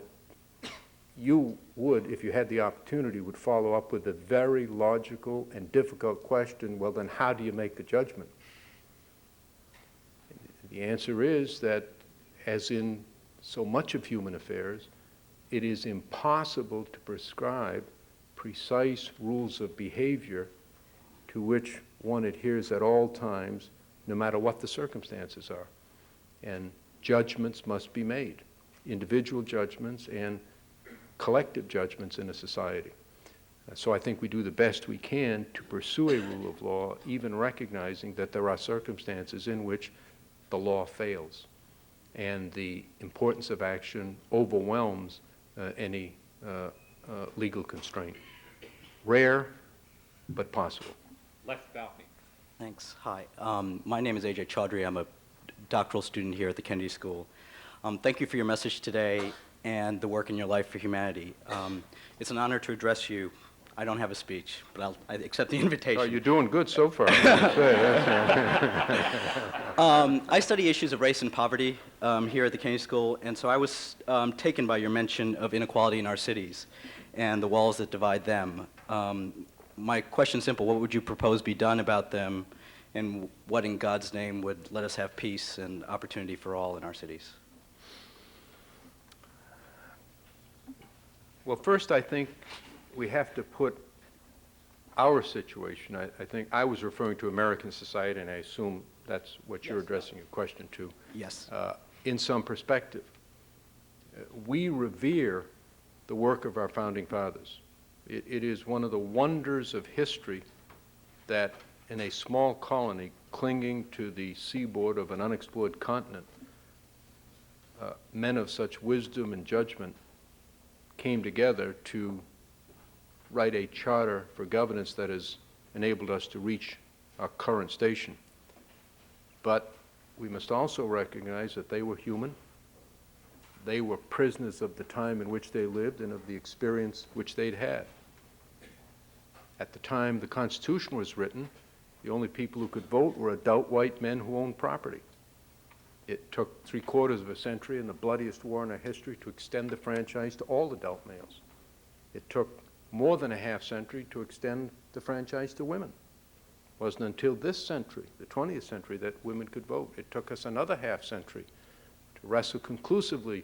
S1: you would, if you had the opportunity, would follow up with a very logical and difficult question, well, then how do you make the judgment? The answer is that, as in so much of human affairs, it is impossible to prescribe precise rules of behavior to which one adheres at all times, no matter what the circumstances are. And judgments must be made, individual judgments and collective judgments in a society. So I think we do the best we can to pursue a rule of law, even recognizing that there are circumstances in which the law fails, and the importance of action overwhelms any legal constraint. Rare, but possible.
S4: Left balcony.
S8: Thanks. Hi. My name is AJ Chaudhry. I'm a doctoral student here at the Kennedy School. Thank you for your message today and the work in your life for humanity. It's an honor to address you. I don't have a speech, but I accept the invitation.
S1: Oh, you're doing good so far.
S8: I study issues of race and poverty here at the Kennedy School, and so I was taken by your mention of inequality in our cities and the walls that divide them. My question is simple. What would you propose be done about them, and what in God's name would let us have peace and opportunity for all in our cities?
S1: Well, first, I think we have to put our situation, I think I was referring to American society, and I assume that's what you're addressing your question to.
S8: Yes.
S1: In some perspective. We revere the work of our founding fathers. It is one of the wonders of history that in a small colony clinging to the seaboard of an unexplored continent, men of such wisdom and judgment came together to write a charter for governance that has enabled us to reach our current station. But we must also recognize that they were human. They were prisoners of the time in which they lived and of the experience which they'd had. At the time the Constitution was written, the only people who could vote were adult white men who owned property. It took 3/4 of a century and the bloodiest war in our history to extend the franchise to all adult males. It took more than a half century to extend the franchise to women. It wasn't until this century, the 20th century, that women could vote. It took us another half century to wrestle conclusively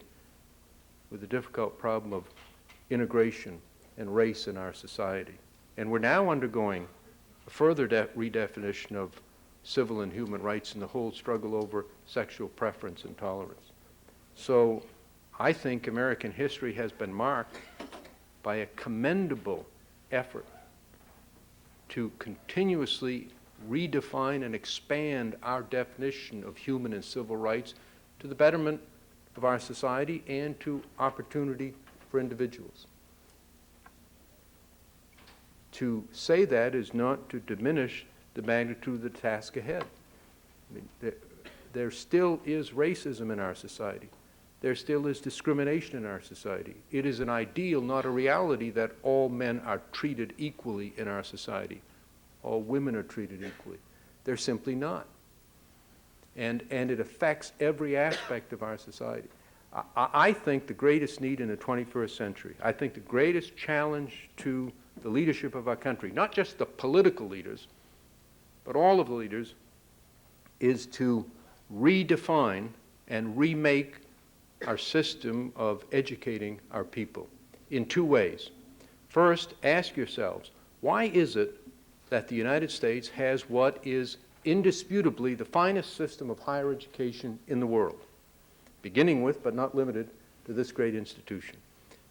S1: with the difficult problem of integration and race in our society. And we're now undergoing a further redefinition of civil and human rights in the whole struggle over sexual preference and tolerance. So I think American history has been marked by a commendable effort to continuously redefine and expand our definition of human and civil rights to the betterment of our society and to opportunity for individuals. To say that is not to diminish the magnitude of the task ahead. I mean, there still is racism in our society. There still is discrimination in our society. It is an ideal, not a reality, that all men are treated equally in our society. All women are treated equally. They're simply not. And it affects every aspect of our society. I think the greatest need in the 21st century, I think the greatest challenge to the leadership of our country, not just the political leaders, but all of the leaders, is to redefine and remake our system of educating our people in two ways. First, ask yourselves, why is it that the United States has what is indisputably the finest system of higher education in the world, beginning with, but not limited to, this great institution,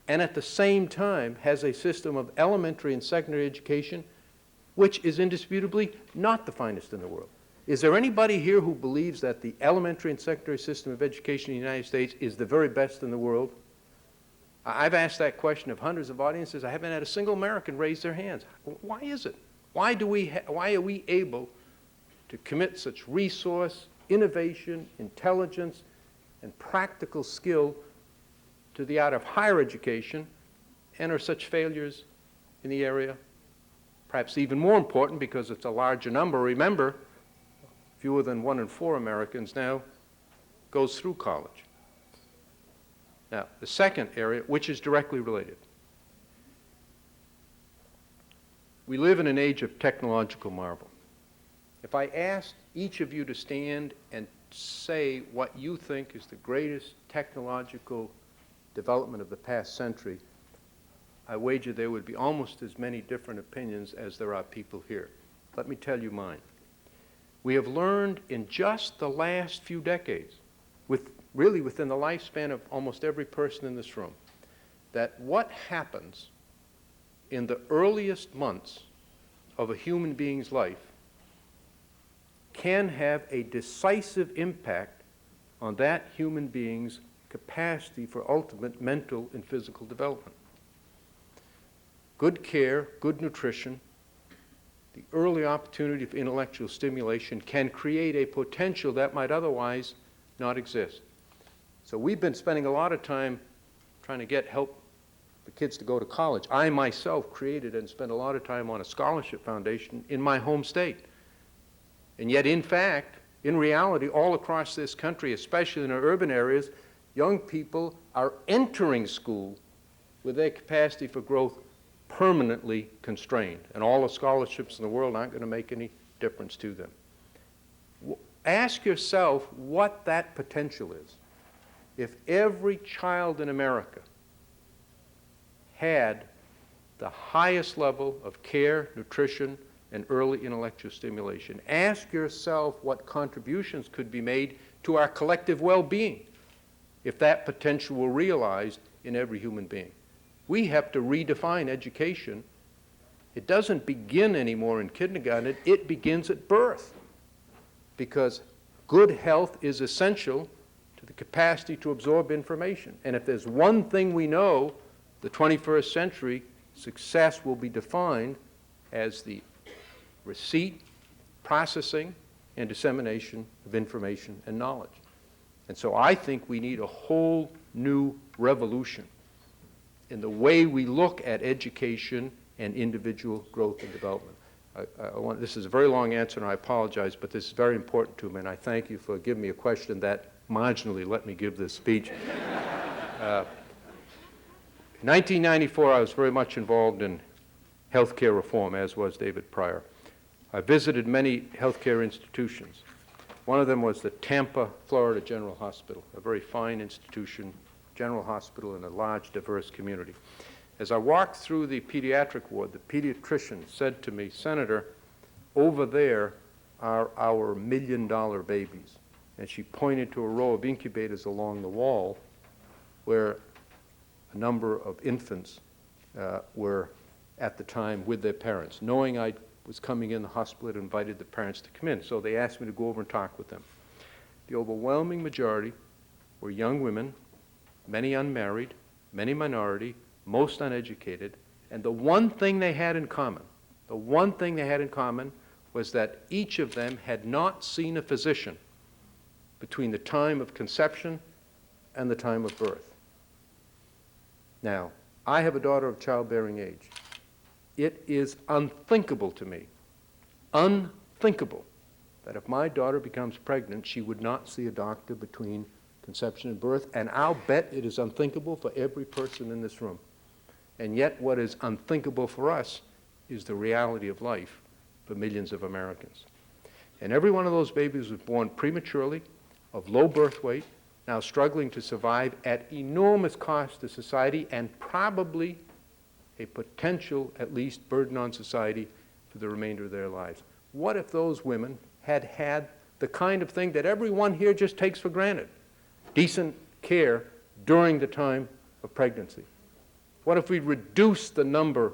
S1: and at the same time has a system of elementary and secondary education which is indisputably not the finest in the world? Is there anybody here who believes that the elementary and secondary system of education in the United States is the very best in the world? I've asked that question of hundreds of audiences. I haven't had a single American raise their hands. Why is it? Why are we able to commit such resource, innovation, intelligence, and practical skill to the art of higher education, and are such failures in the area? Perhaps even more important, because it's a larger number. Remember, fewer than 1 in 4 Americans now goes through college. Now, the second area, which is directly related. We live in an age of technological marvel. If I asked each of you to stand and say what you think is the greatest technological development of the past century, I wager there would be almost as many different opinions as there are people here. Let me tell you mine. We have learned in just the last few decades, really within the lifespan of almost every person in this room, that what happens in the earliest months of a human being's life can have a decisive impact on that human being's capacity for ultimate mental and physical development. Good care, good nutrition, the early opportunity for intellectual stimulation can create a potential that might otherwise not exist. So we've been spending a lot of time trying to help the kids to go to college. I myself created and spent a lot of time on a scholarship foundation in my home state. And yet, in fact, in reality, all across this country, especially in our urban areas, young people are entering school with their capacity for growth permanently constrained. And all the scholarships in the world aren't going to make any difference to them. Ask yourself what that potential is. If every child in America had the highest level of care, nutrition, and early intellectual stimulation, ask yourself what contributions could be made to our collective well-being if that potential were realized in every human being. We have to redefine education. It doesn't begin anymore in kindergarten, it begins at birth, because good health is essential to the capacity to absorb information. And if there's one thing we know, the 21st century success will be defined as the receipt, processing, and dissemination of information and knowledge. And so I think we need a whole new revolution in the way we look at education and individual growth and development. This is a very long answer, and I apologize, but this is very important to me, and I thank you for giving me a question that marginally let me give this speech. In 1994, I was very much involved in healthcare reform, as was David Pryor. I visited many healthcare institutions. One of them was the Tampa, Florida General Hospital, a very fine institution, general hospital in a large, diverse community. As I walked through the pediatric ward, the pediatrician said to me, "Senator, over there are our million-dollar babies." And she pointed to a row of incubators along the wall where a number of infants were at the time with their parents. Knowing I was coming in the hospital, it invited the parents to come in. So they asked me to go over and talk with them. The overwhelming majority were young women, many unmarried, many minority, most uneducated, and the one thing they had in common, was that each of them had not seen a physician between the time of conception and the time of birth. Now, I have a daughter of childbearing age. It is unthinkable to me, unthinkable, that if my daughter becomes pregnant, she would not see a doctor between conception and birth, and I'll bet it is unthinkable for every person in this room. And yet what is unthinkable for us is the reality of life for millions of Americans. And every one of those babies was born prematurely, of low birth weight, now struggling to survive at enormous cost to society and probably a potential, at least, burden on society for the remainder of their lives. What if those women had had the kind of thing that everyone here just takes for granted? Decent care during the time of pregnancy. What if we reduced the number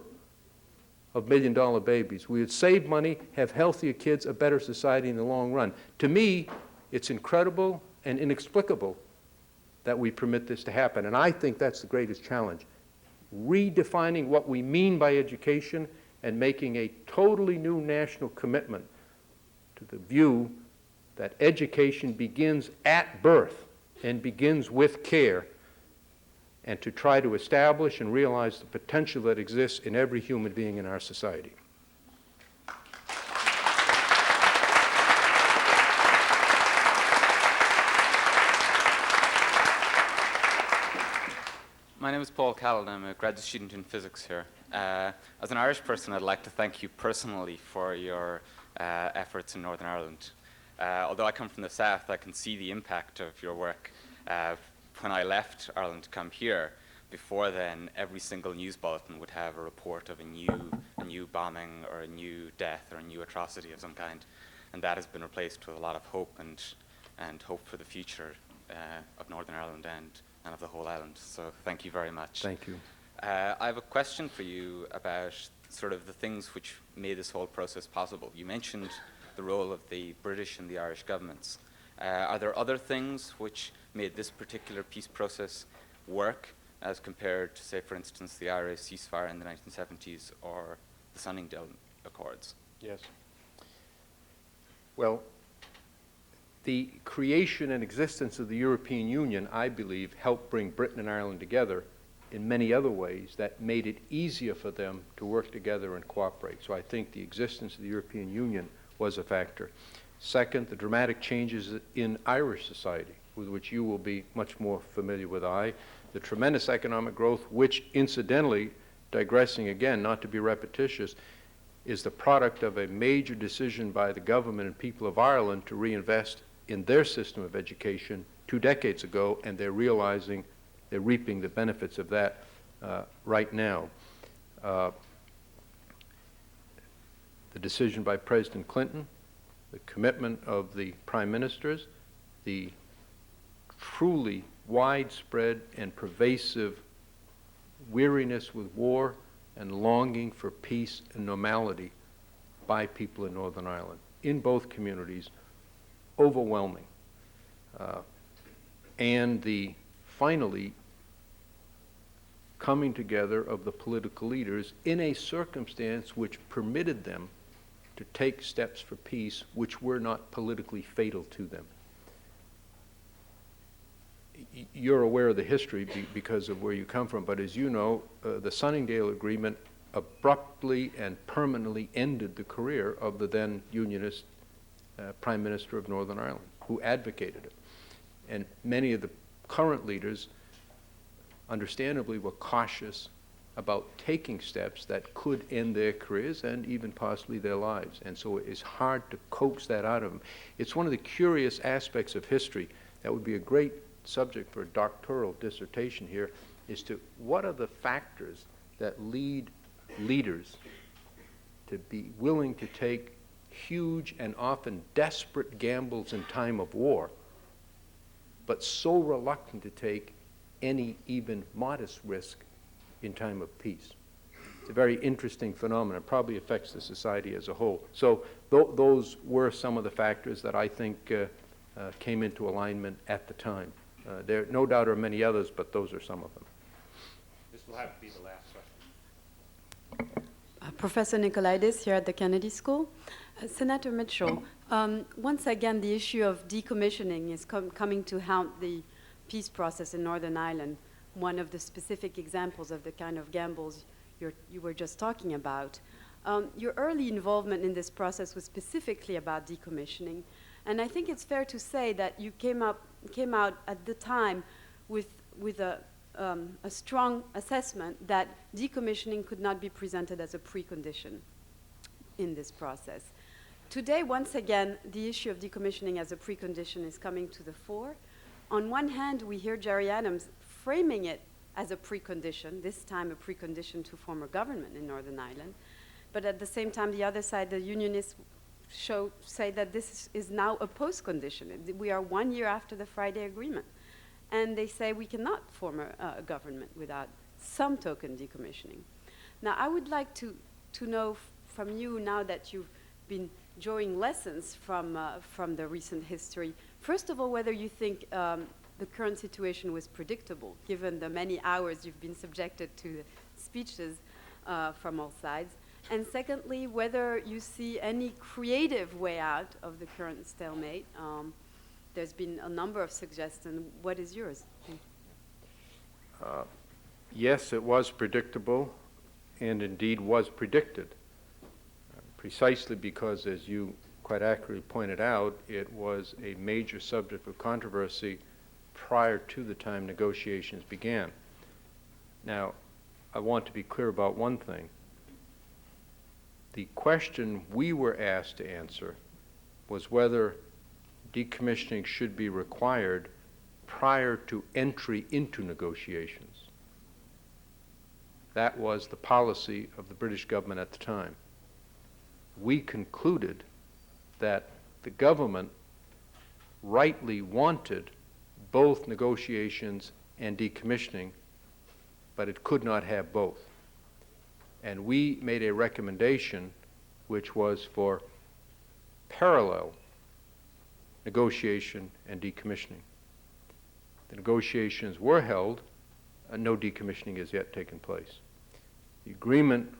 S1: of million-dollar babies? We would save money, have healthier kids, a better society in the long run. To me, it's incredible and inexplicable that we permit this to happen, and I think that's the greatest challenge. Redefining what we mean by education and making a totally new national commitment to the view that education begins at birth and begins with care, and to try to establish and realize the potential that exists in every human being in our society.
S9: My name is Paul Calland. I'm a graduate student in physics here. As an Irish person, I'd like to thank you personally for your efforts in Northern Ireland. Although I come from the south, I can see the impact of your work. When I left Ireland to come here, before then, every single news bulletin would have a report of a new bombing or a new death or a new atrocity of some kind, and that has been replaced with a lot of hope and hope for the future of Northern Ireland and of the whole island. So thank you very much.
S1: Thank you.
S9: I have a question for you about sort of the things which made this whole process possible. You mentioned the role of the British and the Irish governments. Are there other things which made this particular peace process work as compared to, say, for instance, the IRA ceasefire in the 1970s or the Sunningdale Accords?
S1: Yes. Well, the creation and existence of the European Union, I believe, helped bring Britain and Ireland together in many other ways that made it easier for them to work together and cooperate. So I think the existence of the European Union was a factor. Second, the dramatic changes in Irish society, with which you will be much more familiar with the tremendous economic growth, which incidentally, digressing again, not to be repetitious, is the product of a major decision by the government and people of Ireland to reinvest in their system of education 2 decades ago, and they're reaping the benefits of that right now. The decision by President Clinton, the commitment of the prime ministers, the truly widespread and pervasive weariness with war and longing for peace and normality by people in Northern Ireland, in both communities, overwhelming. And the finally coming together of the political leaders in a circumstance which permitted them to take steps for peace which were not politically fatal to them. You're aware of the history because of where you come from, but as you know, the Sunningdale Agreement abruptly and permanently ended the career of the then Unionist Prime Minister of Northern Ireland, who advocated it. And many of the current leaders, understandably, were cautious about taking steps that could end their careers and even possibly their lives. And so it's hard to coax that out of them. It's one of the curious aspects of history that would be a great subject for a doctoral dissertation here, is to what are the factors that lead leaders to be willing to take huge and often desperate gambles in time of war, but so reluctant to take any even modest risk in time of peace. It's a very interesting phenomenon. It probably affects the society as a whole. So those were some of the factors that I think came into alignment at the time. There no doubt are many others, but those are some of them.
S4: This will have to be the last question.
S10: Professor Nicolaides here at the Kennedy School. Senator Mitchell, once again, the issue of decommissioning is coming to haunt the peace process in Northern Ireland. One of the specific examples of the kind of gambles you were just talking about. Your early involvement in this process was specifically about decommissioning, and I think it's fair to say that you came out at the time with a strong assessment that decommissioning could not be presented as a precondition in this process. Today, once again, the issue of decommissioning as a precondition is coming to the fore. On one hand, we hear Jerry Adams framing it as a precondition, this time a precondition to form a government in Northern Ireland. But at the same time, the other side, the unionists say that this is now a post-condition. We are 1 year after the Friday Agreement. And they say we cannot form a government without some token decommissioning. Now, I would like to know from you, now that you've been drawing lessons from the recent history, first of all, whether you think the current situation was predictable, given the many hours you've been subjected to the speeches from all sides. And secondly, whether you see any creative way out of the current stalemate. There's been a number of suggestions. What is yours?
S1: Yes, it was predictable, and indeed was predicted, precisely because, as you quite accurately pointed out, it was a major subject of controversy prior to the time negotiations began. Now, I want to be clear about one thing. The question we were asked to answer was whether decommissioning should be required prior to entry into negotiations. That was the policy of the British government at the time. We concluded that the government rightly wanted both negotiations and decommissioning, but it could not have both. And we made a recommendation which was for parallel negotiation and decommissioning. The negotiations were held, and no decommissioning has yet taken place. The agreement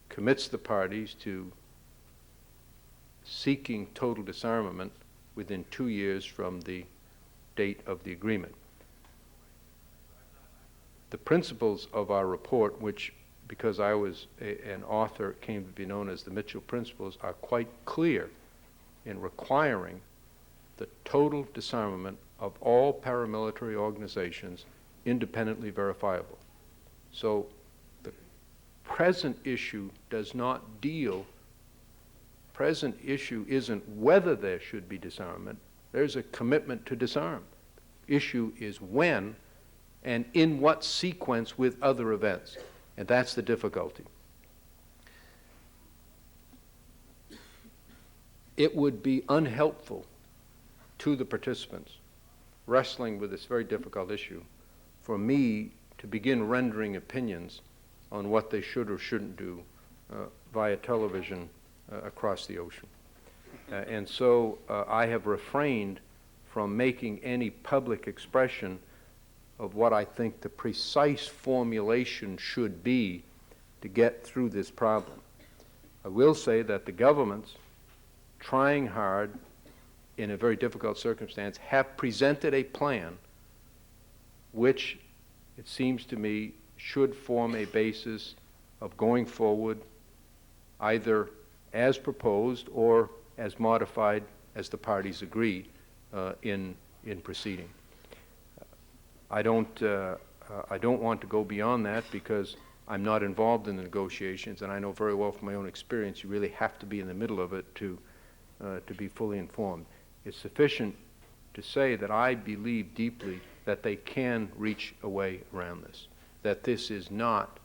S1: commits the parties to seeking total disarmament within 2 years from the date of the agreement. The principles of our report, which, because I was an author, came to be known as the Mitchell Principles, are quite clear in requiring the total disarmament of all paramilitary organizations independently verifiable. So the present issue does not deal, present issue isn't whether there should be disarmament. There's a commitment to disarm. Issue is when and in what sequence with other events. And that's the difficulty. It would be unhelpful to the participants wrestling with this very difficult issue for me to begin rendering opinions on what they should or shouldn't do via television across the ocean. And so I have refrained from making any public expression of what I think the precise formulation should be to get through this problem. I will say that the governments, trying hard in a very difficult circumstance, have presented a plan which, it seems to me, should form a basis of going forward either as proposed or as modified as the parties agree in proceeding. I don't want to go beyond that because I'm not involved in the negotiations, and I know very well from my own experience you really have to be in the middle of it to be fully informed. It's sufficient to say that I believe deeply that they can reach a way around this, that this is not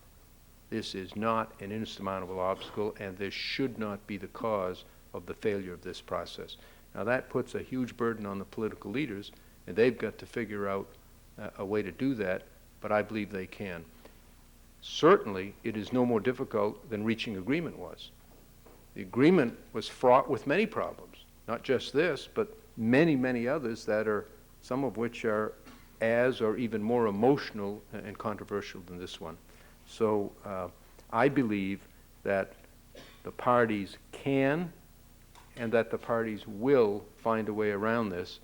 S1: an insurmountable obstacle, and this should not be the cause of the failure of this process. Now, that puts a huge burden on the political leaders, and they've got to figure out a way to do that, but I believe they can. Certainly, it is no more difficult than reaching agreement was. The agreement was fraught with many problems, not just this, but many, many others that are, some of which are as or even more emotional and controversial than this one. So I believe that the parties can and that the parties will find a way around this.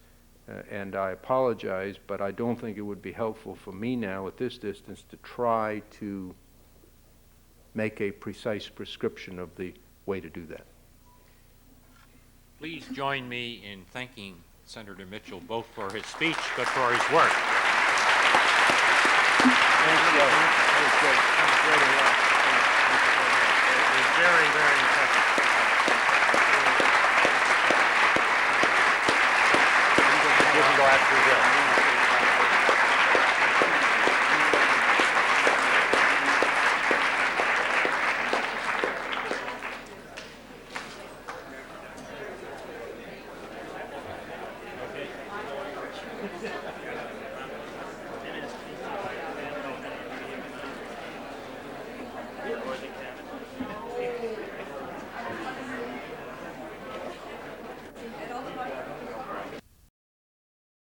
S1: And I apologize, but I don't think it would be helpful for me now at this distance to try to make a precise prescription of the way to do that.
S4: Please join me in thanking Senator Mitchell both for his speech but for his work.
S1: Thank you. That was great. That was great.
S4: It was very, very impressive.
S1: Go after